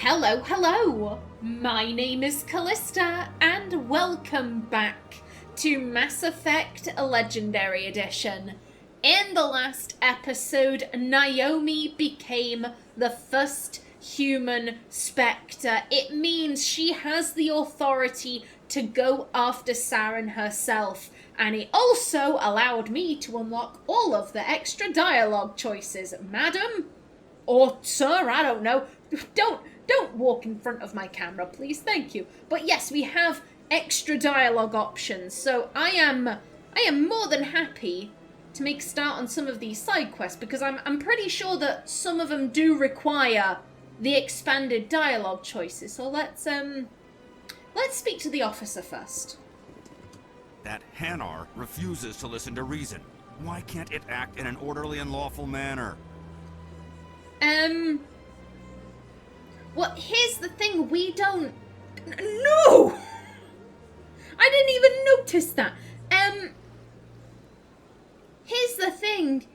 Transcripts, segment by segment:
Hello, hello! My name is Callista, and welcome back to Mass Effect Legendary Edition. In the last episode, Naomi became the first human Spectre. It means she has the authority to go after Saren herself, and it also allowed me to unlock all of the extra dialogue choices. Madam? Or sir, I don't know. Don't walk in front of my camera, please, thank you. But yes, we have extra dialogue options, so I am more than happy to make start on some of these side quests, because I'm pretty sure that some of them do require the expanded dialogue choices. So let's speak to the officer first. That Hanar refuses to listen to reason. Why can't it act in an orderly and lawful manner? Well, here's the thing, we don't... No! I didn't even notice that. Here's the thing.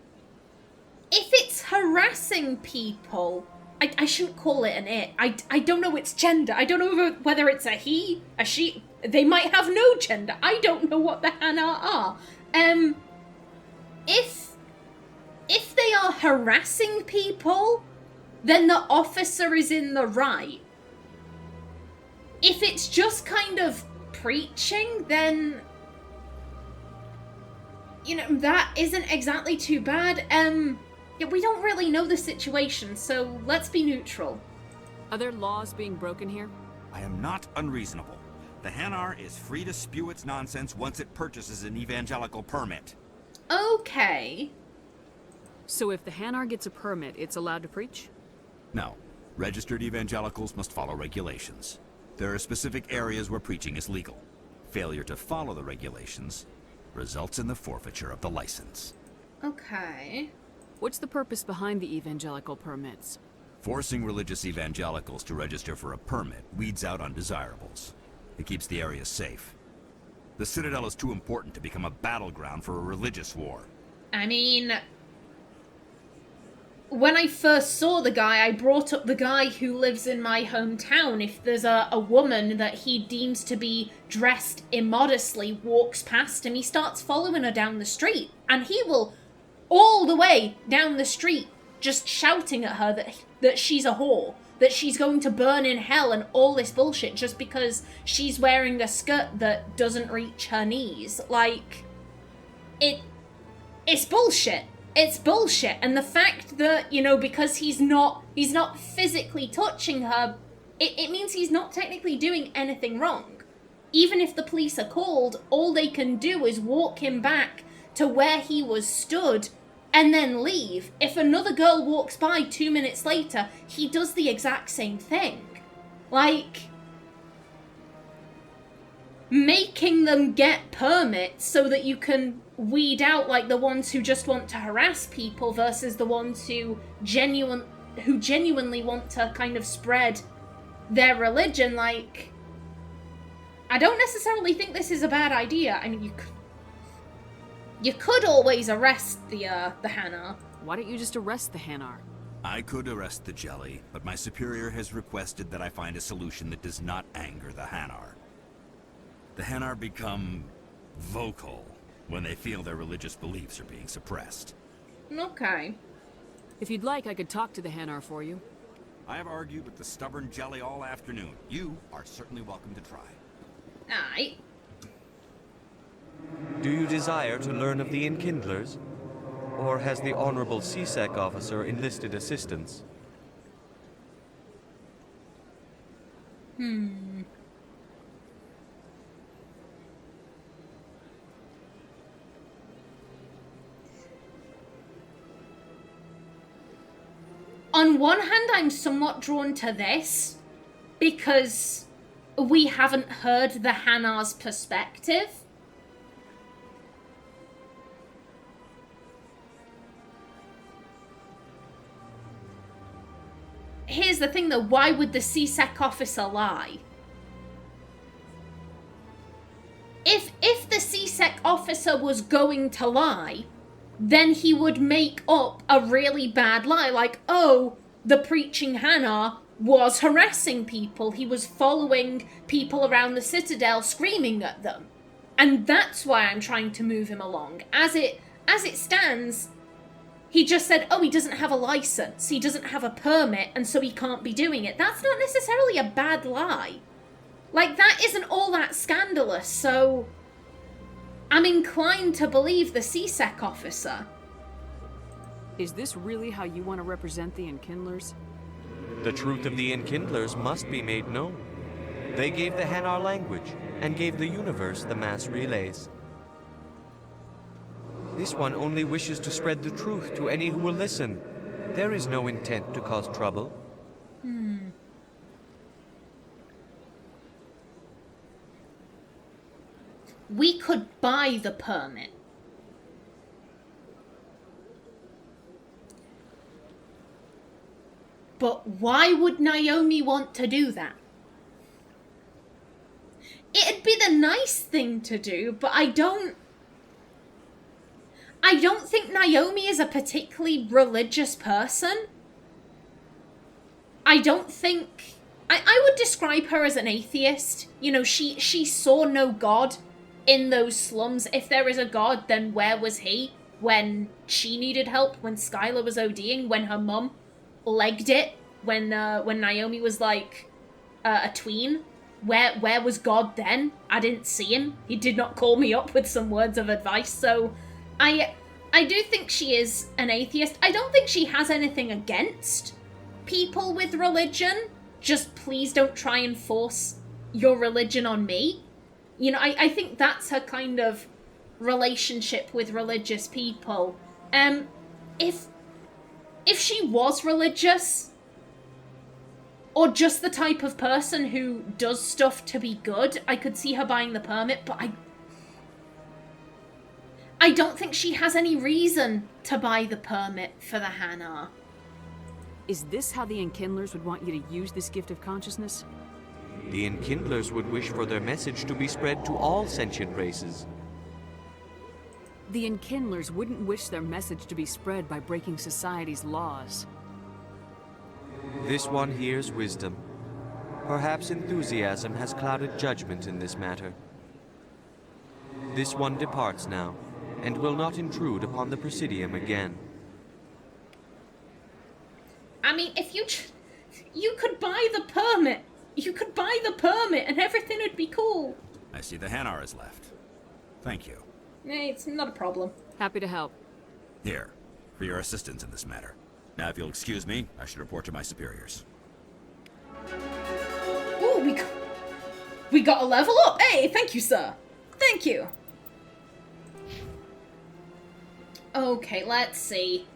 If it's harassing people, I shouldn't call it an it. I don't know its gender. I don't know whether it's a he, a she. They might have no gender. I don't know what the Hanar are. If they are harassing people, then the officer is in the right. If it's just kind of preaching, then, you know, that isn't exactly too bad. Yeah, we don't really know the situation, so let's be neutral. Are there laws being broken here? I am not unreasonable. The Hanar is free to spew its nonsense once it purchases an evangelical permit. Okay. So if the Hanar gets a permit, it's allowed to preach? No. Registered evangelicals must follow regulations. There are specific areas where preaching is legal. Failure to follow the regulations results in the forfeiture of the license. Okay. What's the purpose behind the evangelical permits? Forcing religious evangelicals to register for a permit weeds out undesirables. It keeps the area safe. The Citadel is too important to become a battleground for a religious war. I mean, when I first saw the guy, I brought up the guy who lives in my hometown. If there's a woman that he deems to be dressed immodestly walks past him, he starts following her down the street. And he will, all the way down the street, just shouting at her that she's a whore, that she's going to burn in hell and all this bullshit just because she's wearing a skirt that doesn't reach her knees. Like, it's bullshit. It's bullshit, and the fact that, you know, because he's not physically touching her, it means he's not technically doing anything wrong. Even if the police are called, all they can do is walk him back to where he was stood and then leave. If another girl walks by 2 minutes later, he does the exact same thing. Like, making them get permits so that you can weed out, like, the ones who just want to harass people versus the ones who genuinely want to kind of spread their religion. Like, I don't necessarily think this is a bad idea. I mean, you could always arrest the Hanar. Why don't you just arrest the Hanar? I could arrest the jelly, but my superior has requested that I find a solution that does not anger the Hanar. The Hanar become vocal when they feel their religious beliefs are being suppressed. Okay. If you'd like, I could talk to the Hanar for you. I have argued with the stubborn jelly all afternoon. You are certainly welcome to try. Aight. Do you desire to learn of the Enkindlers? Or has the Honorable CSEC officer enlisted assistance? On one hand, I'm somewhat drawn to this, because we haven't heard the Hanar's perspective. Here's the thing though, why would the CSEC officer lie? If the CSEC officer was going to lie, then he would make up a really bad lie, like, oh, the preaching Hanar was harassing people. He was following people around the Citadel, screaming at them. And that's why I'm trying to move him along. As it stands, he just said, oh, he doesn't have a license, he doesn't have a permit, and so he can't be doing it. That's not necessarily a bad lie. Like, that isn't all that scandalous, so I'm inclined to believe the CSEC officer. Is this really how you want to represent the Enkindlers? The truth of the Enkindlers must be made known. They gave the Hanar language, and gave the universe the mass relays. This one only wishes to spread the truth to any who will listen. There is no intent to cause trouble. We could buy the permit. But why would Naomi want to do that? It'd be the nice thing to do, but I don't think Naomi is a particularly religious person. I don't think... I would describe her as an atheist. You know, she saw no God in those slums. If there is a God, then where was he when she needed help, when Skylar was ODing, when her mum legged it, when Naomi was like a tween? Where was God then? I didn't see him. He did not call me up with some words of advice. So I do think she is an atheist. I don't think she has anything against people with religion. Just please don't try and force your religion on me. You know, I think that's her kind of relationship with religious people. If she was religious, or just the type of person who does stuff to be good, I could see her buying the permit, but I don't think she has any reason to buy the permit for the Hanar. Is this how the Enkindlers would want you to use this gift of consciousness? The Enkindlers would wish for their message to be spread to all sentient races. The Enkindlers wouldn't wish their message to be spread by breaking society's laws. This one hears wisdom. Perhaps enthusiasm has clouded judgment in this matter. This one departs now, and will not intrude upon the Presidium again. I mean, if you could buy the permit. You could buy the permit and everything would be cool. I see the Hanar has left. Thank you. Hey, it's not a problem. Happy to help. Here, for your assistance in this matter. Now, if you'll excuse me, I should report to my superiors. Ooh, we got a level up. Hey, thank you, sir. Thank you. Okay, let's see.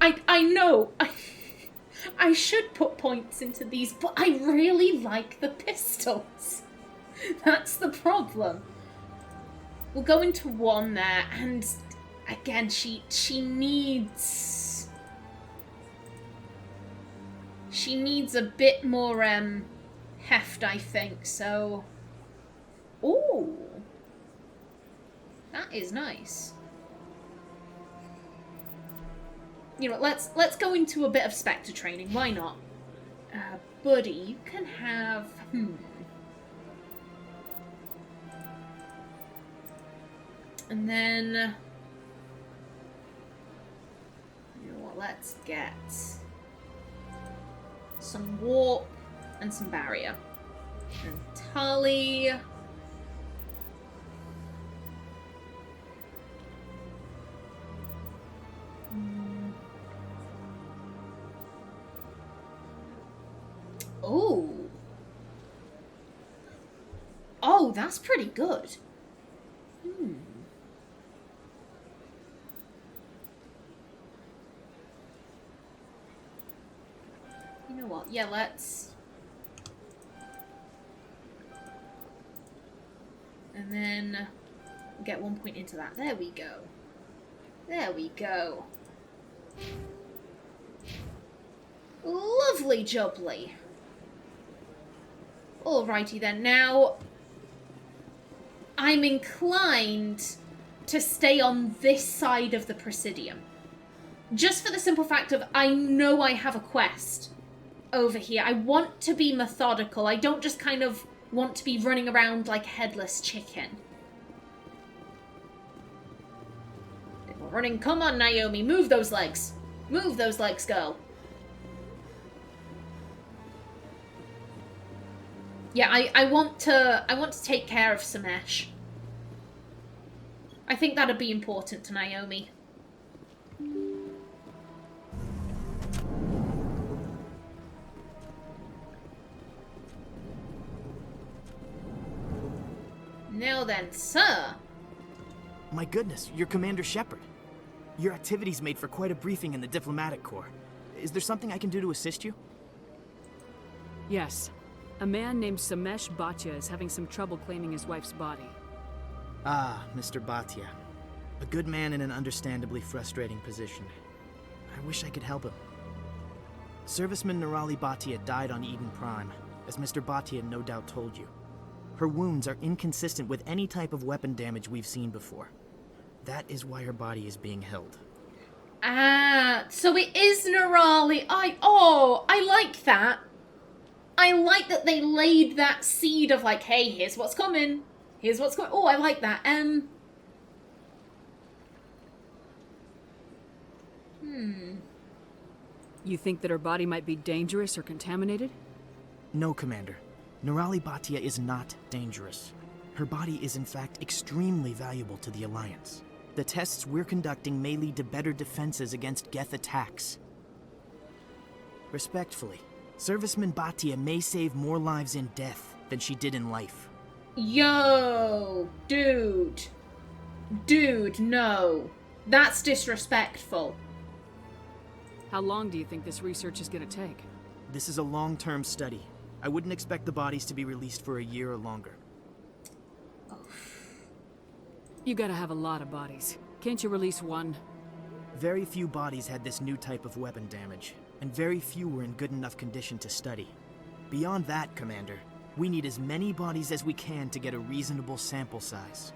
I know. I should put points into these, but I really like the pistols. That's the problem. We'll go into one there, and again, she needs a bit more heft, I think. So, ooh, that is nice. You know, let's go into a bit of Spectre training. Why not? Buddy, you can have... And then... You know what, let's get... some warp and some barrier. And Tali... Oh. Oh, that's pretty good. You know what? Yeah, let's... And then get 1 point into that. There we go. There we go. Lovely jubbly. Alrighty then, now I'm inclined to stay on this side of the Presidium. Just for the simple fact of, I know I have a quest over here. I want to be methodical. I don't just kind of want to be running around like a headless chicken. We're running. Come on, Naomi. Move those legs. Move those legs, girl. Yeah, I want to take care of Samesh. I think that'd be important to Naomi. Now then, sir. My goodness, you're Commander Shepard. Your activities made for quite a briefing in the Diplomatic Corps. Is there something I can do to assist you? Yes. A man named Samesh Bhatia is having some trouble claiming his wife's body. Ah, Mr. Bhatia. A good man in an understandably frustrating position. I wish I could help him. Serviceman Nirali Bhatia died on Eden Prime, as Mr. Bhatia no doubt told you. Her wounds are inconsistent with any type of weapon damage we've seen before. That is why her body is being held. Ah, so it is Nirali. I like that. I like that they laid that seed of like, hey, here's what's coming. Here's what's coming. Oh, I like that. You think that her body might be dangerous or contaminated? No, Commander. Nirali Bhatia is not dangerous. Her body is in fact extremely valuable to the Alliance. The tests we're conducting may lead to better defenses against Geth attacks. Respectfully, Serviceman Bhatia may save more lives in death than she did in life. Yo, dude. Dude, no. That's disrespectful. How long do you think this research is gonna take? This is a long-term study. I wouldn't expect the bodies to be released for a year or longer. You gotta have a lot of bodies. Can't you release one? Very few bodies had this new type of weapon damage, and very few were in good enough condition to study. Beyond that, Commander, we need as many bodies as we can to get a reasonable sample size.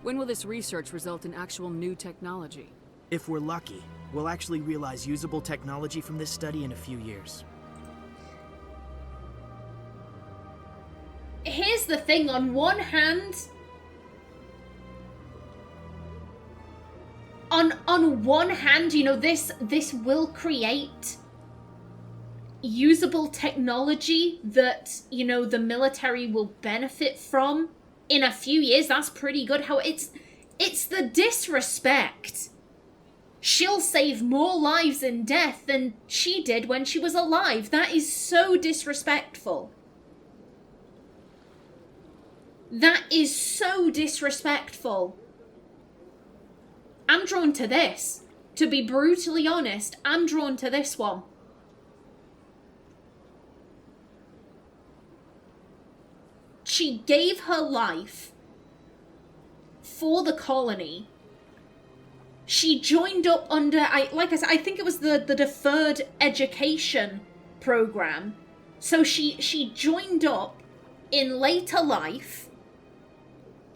When will this research result in actual new technology? If we're lucky, we'll actually realize usable technology from this study in a few years. Here's the thing, on one hand, you know, this will create usable technology that, you know, the military will benefit from in a few years. That's pretty good. How it's the disrespect. She'll save more lives in death than she did when she was alive. That is so disrespectful. That is so disrespectful. I'm drawn to this. To be brutally honest, I'm drawn to this one. She gave her life for the colony. She joined up under, like I said, I think it was the deferred education program. So she joined up in later life.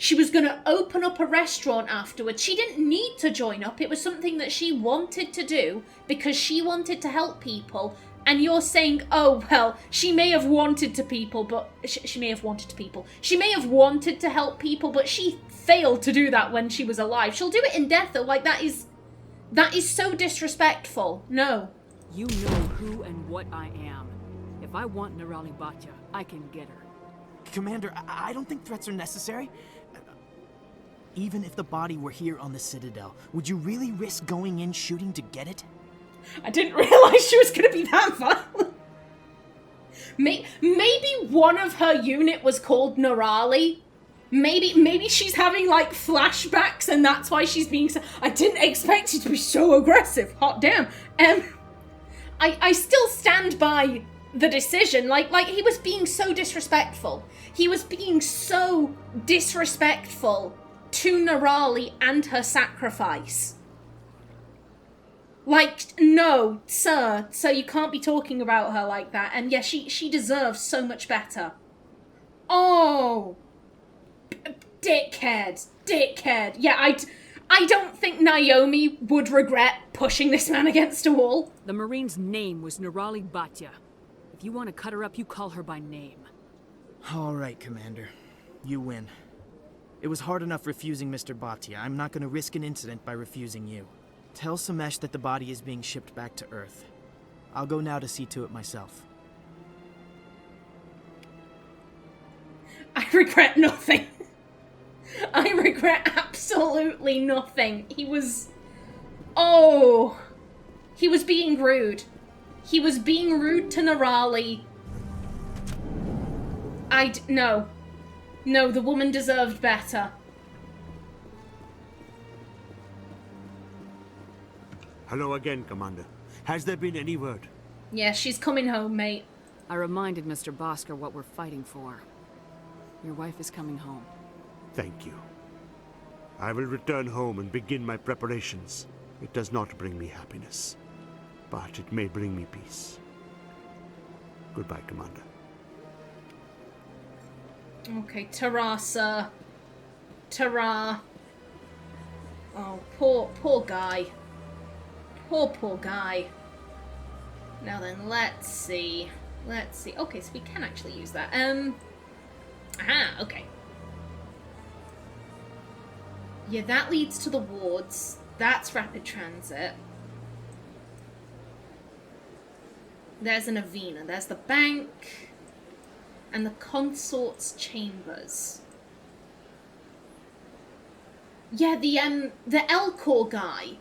She was going to open up a restaurant afterwards. She didn't need to join up. It was something that she wanted to do because she wanted to help people. And you're saying, oh, well, she may have wanted to people, but she may have wanted to people. She may have wanted to help people, but she failed to do that when she was alive. She'll do it in death, though. Like, that is so disrespectful. No. You know who and what I am. If I want Nirali Bhatia, I can get her. Commander, I don't think threats are necessary. Even if the body were here on the Citadel, would you really risk going in shooting to get it? I didn't realize she was going to be that violent. Maybe one of her unit was called Nirali. Maybe she's having, like, flashbacks and that's why she's being so... I didn't expect you to be so aggressive. Hot damn. I still stand by the decision. Like, he was being so disrespectful. He was being so disrespectful to Nirali and her sacrifice. Like, no, sir, you can't be talking about her like that. And yeah, she deserves so much better. Oh, dickhead. Yeah, I don't think Naomi would regret pushing this man against a wall. The Marine's name was Naomi Bhatia. If you want to cut her up, you call her by name. All right, Commander. You win. It was hard enough refusing Mr. Bhatia. I'm not going to risk an incident by refusing you. Tell Samesh that the body is being shipped back to Earth. I'll go now to see to it myself. I regret nothing. I regret absolutely nothing. He was... Oh. He was being rude. He was being rude to Naomi. No. No, the woman deserved better. Hello again, Commander. Has there been any word? Yeah, she's coming home, mate. I reminded Mr. Bosker what we're fighting for. Your wife is coming home. Thank you. I will return home and begin my preparations. It does not bring me happiness, but it may bring me peace. Goodbye, Commander. Okay, Terasa. Tara. Oh, poor guy. Poor guy. Now then, let's see. Okay, so we can actually use that. Aha, okay. Yeah, that leads to the wards. That's rapid transit. There's an Avena. There's the bank. And the consort's chambers. Yeah, the Elcor guy.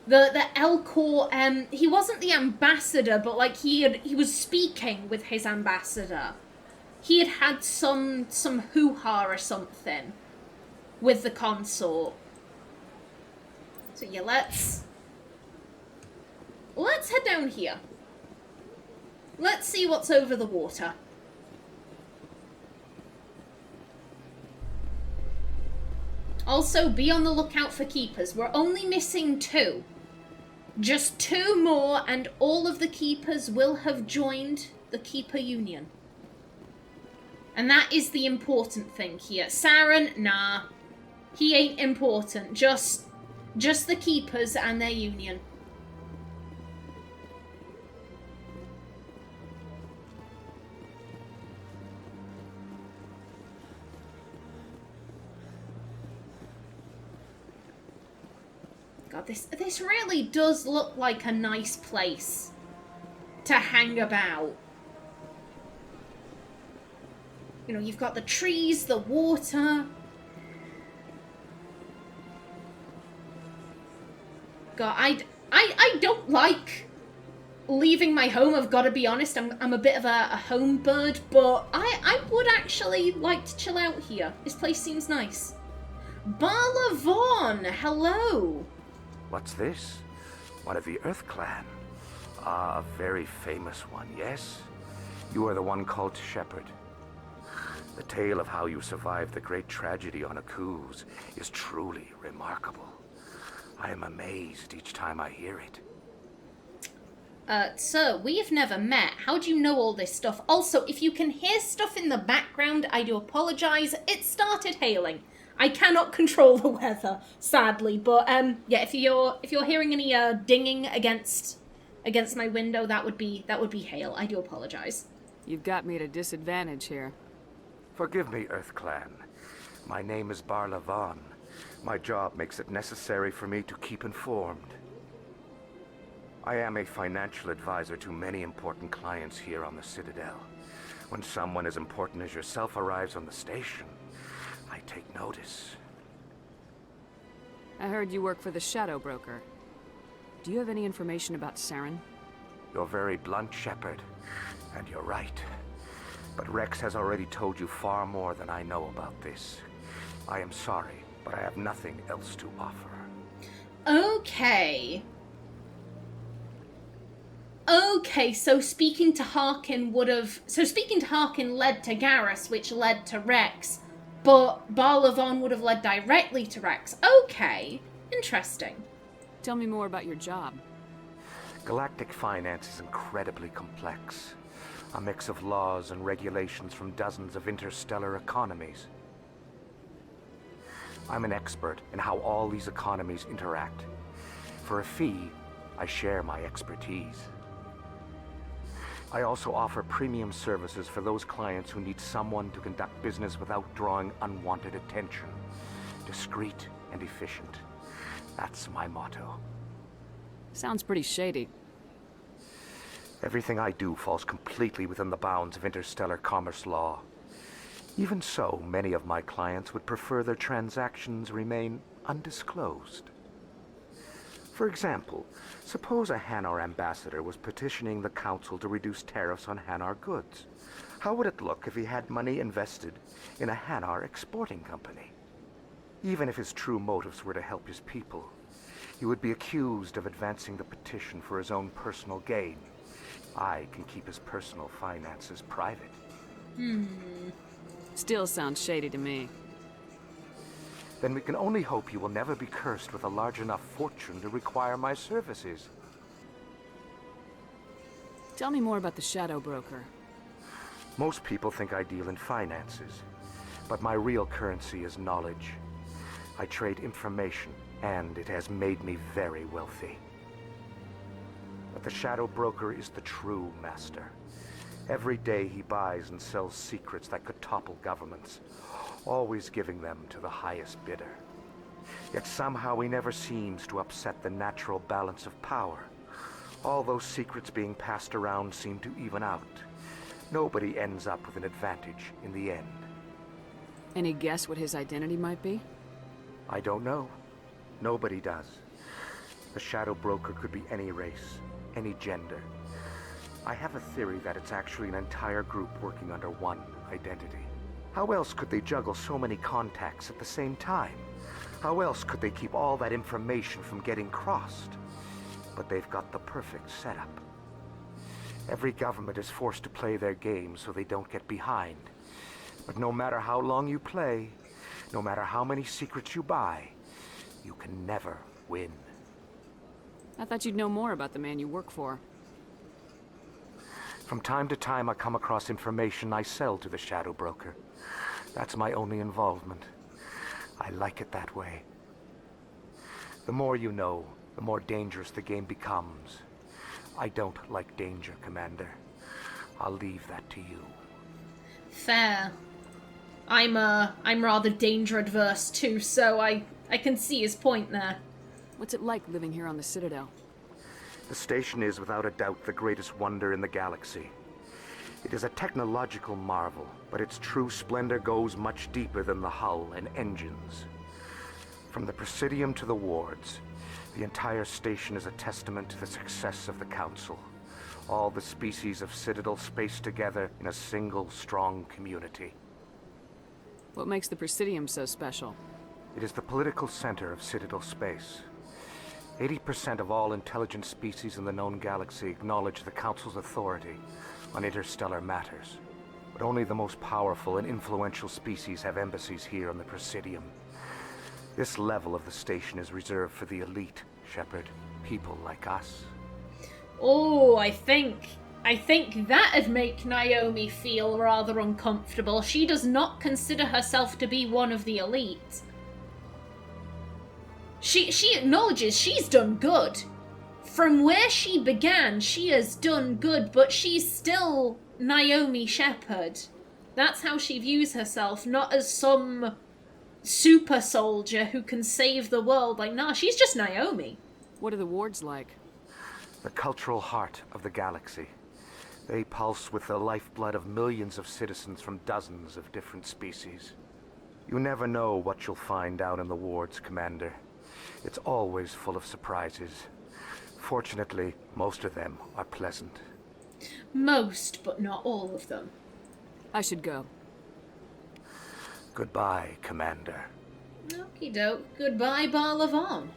The Elcor, he wasn't the ambassador, but like he was speaking with his ambassador. He had some hoo-ha or something with the consort. So yeah, let's head down here. Let's see what's over the water. Also, be on the lookout for keepers. We're only missing 2. Just 2 more, and all of the keepers will have joined the Keeper Union. And that is the important thing here. Saren, nah. He ain't important. Just the keepers and their union. God, this really does look like a nice place to hang about. You know, you've got the trees, the water. God, I don't like leaving my home, I've got to be honest. I'm a bit of a home bird, but I would actually like to chill out here. This place seems nice. Barla Vaughn, hello. What's this? One of the Earth Clan. Ah, a very famous one, yes? You are the one called Shepherd. The tale of how you survived the great tragedy on Akuz is truly remarkable. I am amazed each time I hear it. Sir, we have never met. How do you know all this stuff? Also, if you can hear stuff in the background, I do apologize. It started hailing. I cannot control the weather, sadly, but yeah, if you're hearing any dinging against my window, that would be hail. I do apologize. You've got me at a disadvantage here. Forgive me, Earth Clan. My name is Barla Vaughn. My job makes it necessary for me to keep informed. I am a financial advisor to many important clients here on the Citadel. When someone as important as yourself arrives on the station, I take notice. I heard you work for the Shadow Broker. Do you have any information about Saren? You're very blunt, Shepherd, and you're right. But Rex has already told you far more than I know about this. I am sorry, but I have nothing else to offer. Okay. Okay, so speaking to Harkin led to Garrus, which led to Rex, but Barla Vaughn would have led directly to Rex. Okay, interesting. Tell me more about your job. Galactic finance is incredibly complex. A mix of laws and regulations from dozens of interstellar economies. I'm an expert in how all these economies interact. For a fee, I share my expertise. I also offer premium services for those clients who need someone to conduct business without drawing unwanted attention. Discreet and efficient. That's my motto. Sounds pretty shady. Everything I do falls completely within the bounds of interstellar commerce law. Even so, many of my clients would prefer their transactions remain undisclosed. For example, suppose a Hanar ambassador was petitioning the council to reduce tariffs on Hanar goods. How would it look if he had money invested in a Hanar exporting company? Even if his true motives were to help his people, he would be accused of advancing the petition for his own personal gain. I can keep his personal finances private. Still sounds shady to me. Then we can only hope you will never be cursed with a large enough fortune to require my services. Tell me more about the Shadow Broker. Most people think I deal in finances, but my real currency is knowledge. I trade information, and it has made me very wealthy. But the Shadow Broker is the true master. Every day he buys and sells secrets that could topple governments, always giving them to the highest bidder. Yet somehow he never seems to upset the natural balance of power. All those secrets being passed around seem to even out. Nobody ends up with an advantage in the end. Any guess what his identity might be? I don't know. Nobody does. The Shadow Broker could be any race, any gender. I have a theory that it's actually an entire group working under one identity. How else could they juggle so many contacts at the same time? How else could they keep all that information from getting crossed? But they've got the perfect setup. Every government is forced to play their game so they don't get behind. But no matter how long you play, no matter how many secrets you buy, you can never win. I thought you'd know more about the man you work for. From time to time I come across information I sell to the Shadow Broker. That's my only involvement. I like it that way. The more you know, the more dangerous the game becomes. I don't like danger, Commander. I'll leave that to you. Fair. I'm rather danger adverse too, so I can see his point there. What's it like living here on the Citadel? The station is without a doubt the greatest wonder in the galaxy. It is a technological marvel, but its true splendor goes much deeper than the hull and engines. From the Presidium to the wards, the entire station is a testament to the success of the Council. All the species of Citadel spaced together in a single, strong community. What makes the Presidium so special? It is the political center of Citadel space. 80% of all intelligent species in the known galaxy acknowledge the Council's authority on interstellar matters. But only the most powerful and influential species have embassies here on the Presidium. This level of the station is reserved for the elite, Shepard. People like us. Oh, I think that'd make Naomi feel rather uncomfortable. She does not consider herself to be one of the elite. She acknowledges she's done good. From where she began, she has done good, but she's still Naomi Shepard. That's how she views herself, not as some super soldier who can save the world. Like, nah, she's just Naomi. What are the wards like? The cultural heart of the galaxy. They pulse with the lifeblood of millions of citizens from dozens of different species. You never know what you'll find down in the wards, Commander. It's always full of surprises. Fortunately, most of them are pleasant. Most, but not all of them. I should go. Goodbye, Commander. Okie doke. Goodbye, Barlavon.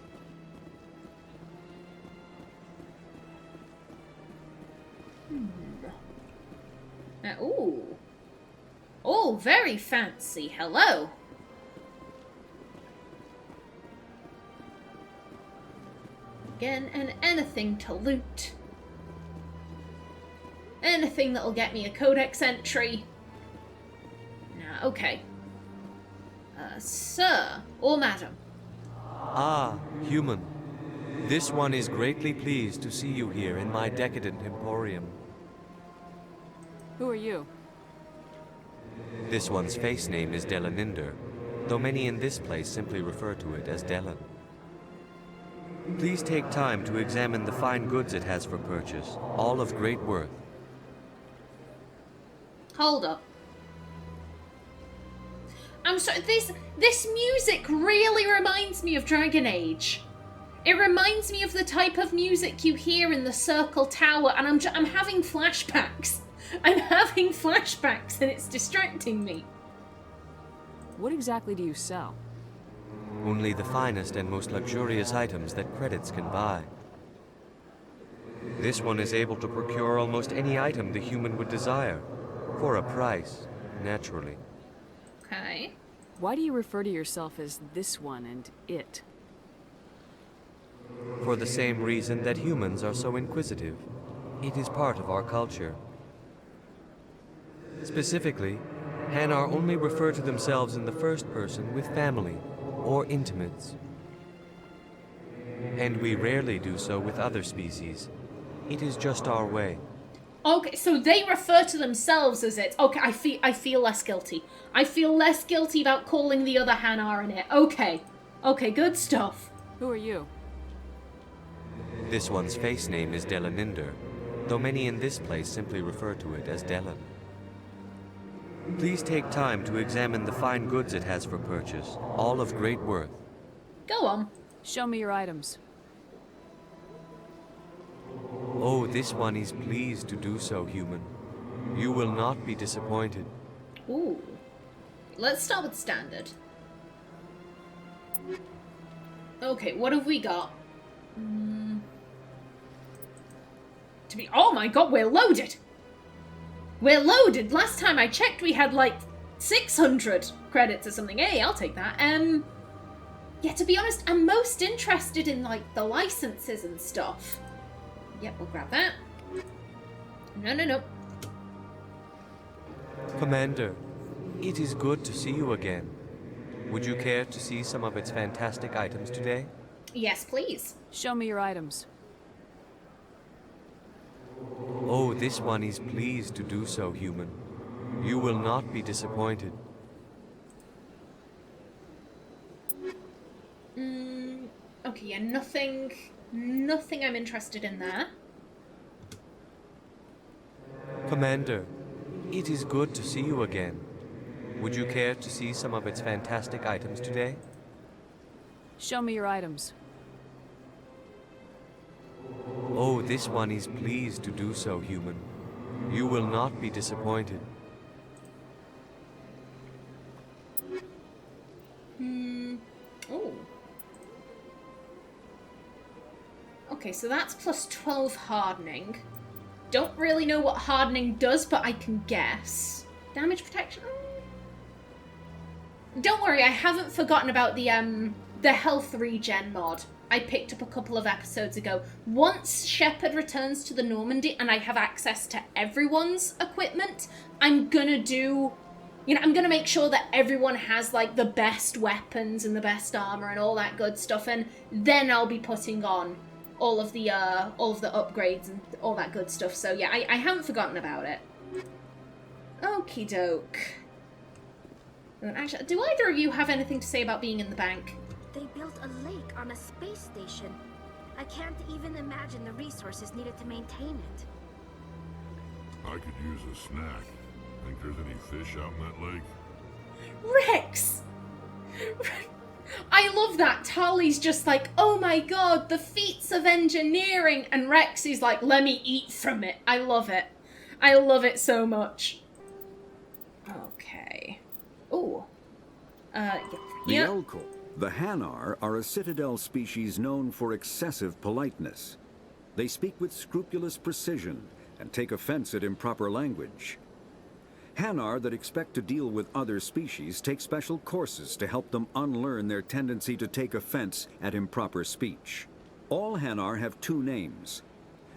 Ooh. Oh, very fancy. Hello. Again, and anything to loot. Anything that'll get me a codex entry. Nah, okay. Sir or madam? Ah, human. This one is greatly pleased to see you here in my decadent emporium. Who are you? This one's face name is Delaninder, though many in this place simply refer to it as Delan. Please take time to examine the fine goods it has for purchase, all of great worth. Hold up. I'm sorry, this music really reminds me of Dragon Age. It reminds me of the type of music you hear in the Circle Tower, and I'm having flashbacks. I'm having flashbacks, and it's distracting me. What exactly do you sell? Only the finest and most luxurious items that credits can buy. This one is able to procure almost any item the human would desire, for a price, naturally. Okay. Why do you refer to yourself as this one and it? For the same reason that humans are so inquisitive. It is part of our culture. Specifically, Hanar only refer to themselves in the first person with family or intimates. And we rarely do so with other species. It is just our way. Okay, so they refer to themselves as it. Okay, I feel less guilty. I feel less guilty about calling the other Hanar in it. Okay. Okay, good stuff. Who are you? This one's face name is Delaninder, though many in this place simply refer to it as Delan. Please take time to examine the fine goods it has for purchase, all of great worth. Go on. Show me your items. Oh, this one is pleased to do so, human. You will not be disappointed. Ooh. Let's start with standard. Okay, what have we got? Oh my god, we're loaded! We're loaded! Last time I checked we had like 600 credits or something. Hey, I'll take that. Yeah, to be honest, I'm most interested in like the licenses and stuff. Yep, we'll grab that. No. Commander, it is good to see you again. Would you care to see some of its fantastic items today? Yes, please. Show me your items. Oh, this one is pleased to do so, human. You will not be disappointed. Okay, yeah, nothing I'm interested in there. Commander, it is good to see you again. Would you care to see some of its fantastic items today? Show me your items. Oh, this one is pleased to do so, human. You will not be disappointed. Oh. Okay, so that's plus 12 hardening. Don't really know what hardening does, but I can guess. Damage protection? Don't worry, I haven't forgotten about the health regen mod I picked up a couple of episodes ago. Once Shepard returns to the Normandy and I have access to everyone's equipment, I'm gonna do... I'm gonna make sure that everyone has, like, the best weapons and the best armor and all that good stuff, and then I'll be putting on all of the upgrades and all that good stuff. So yeah, I haven't forgotten about it. Okie doke. Actually, do either of you have anything to say about being in the bank? They built a lake on a space station. I can't even imagine the resources needed to maintain it. I could use a snack. Think there's any fish out in that lake? Rex! I love that. Tali's just like, oh my god, the feats of engineering. And Rex is like, let me eat from it. I love it. I love it so much. Okay. Ooh. Yeah. The Elcor, the Hanar, are a Citadel species known for excessive politeness. They speak with scrupulous precision and take offense at improper language. Hanar that expect to deal with other species take special courses to help them unlearn their tendency to take offense at improper speech. All Hanar have two names.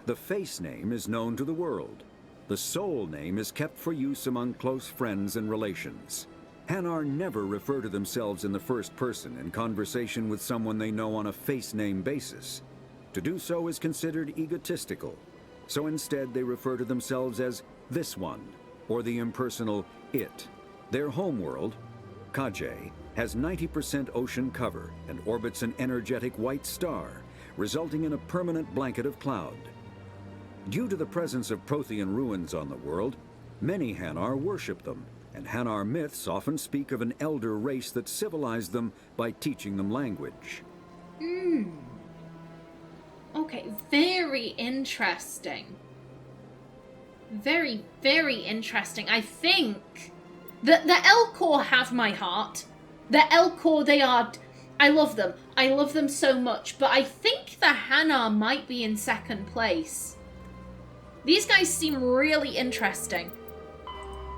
The face name is known to the world. The soul name is kept for use among close friends and relations. Hanar never refer to themselves in the first person in conversation with someone they know on a face-name basis. To do so is considered egotistical, so instead they refer to themselves as this one, or the impersonal it. Their homeworld, Kajay, has 90% ocean cover and orbits an energetic white star, resulting in a permanent blanket of cloud. Due to the presence of Prothean ruins on the world, many Hanar worship them, and Hanar myths often speak of an elder race that civilized them by teaching them language. Okay, very interesting. Very, very interesting. I think that the Elcor have my heart. The Elcor, they are... I love them. I love them so much. But I think the Hanar might be in second place. These guys seem really interesting.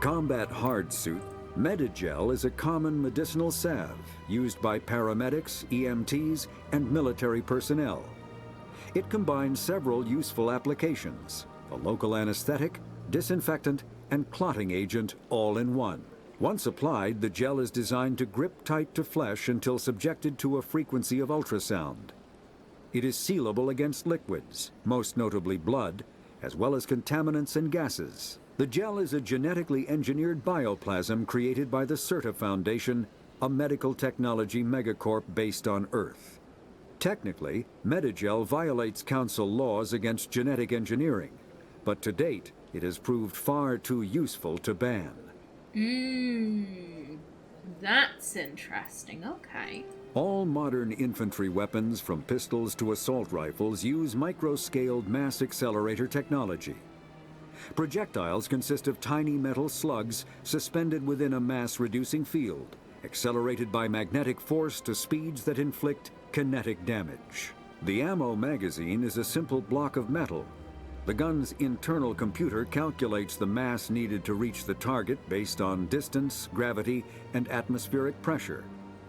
Combat hard suit, Medigel is a common medicinal salve used by paramedics, EMTs, and military personnel. It combines several useful applications: a local anesthetic, disinfectant, and clotting agent all in one. Once applied, the gel is designed to grip tight to flesh until subjected to a frequency of ultrasound. It is sealable against liquids, most notably blood, as well as contaminants and gases. The gel is a genetically engineered bioplasm created by the CERTA Foundation, a medical technology megacorp based on Earth. Technically, Medigel violates Council laws against genetic engineering, but to date, it has proved far too useful to ban. That's interesting, okay. All modern infantry weapons, from pistols to assault rifles, use micro-scaled mass accelerator technology. Projectiles consist of tiny metal slugs suspended within a mass-reducing field, accelerated by magnetic force to speeds that inflict kinetic damage. The ammo magazine is a simple block of metal. The gun's internal computer calculates the mass needed to reach the target based on distance, gravity, and atmospheric pressure,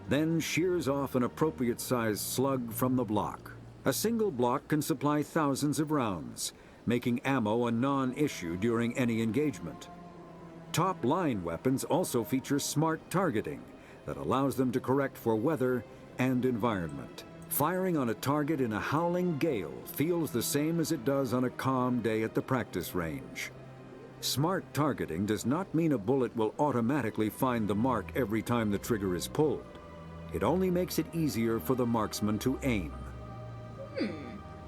then shears off an appropriate-sized slug from the block. A single block can supply thousands of rounds, making ammo a non-issue during any engagement. Top-line weapons also feature smart targeting that allows them to correct for weather and environment. Firing on a target in a howling gale feels the same as it does on a calm day at the practice range. Smart targeting does not mean a bullet will automatically find the mark every time the trigger is pulled. It only makes it easier for the marksman to aim.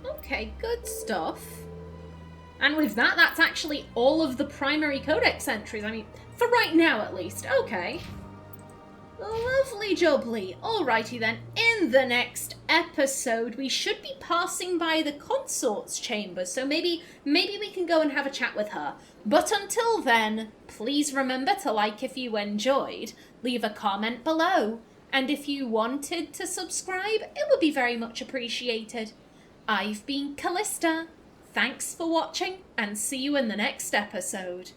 Okay, good stuff. And with that, that's actually all of the primary codex entries. I mean, for right now at least. Okay. Lovely jubbly. Alrighty then, in the next episode, we should be passing by the consort's chamber, so maybe we can go and have a chat with her. But until then, please remember to like if you enjoyed, leave a comment below, and if you wanted to subscribe, it would be very much appreciated. I've been Callista. Thanks for watching, and see you in the next episode.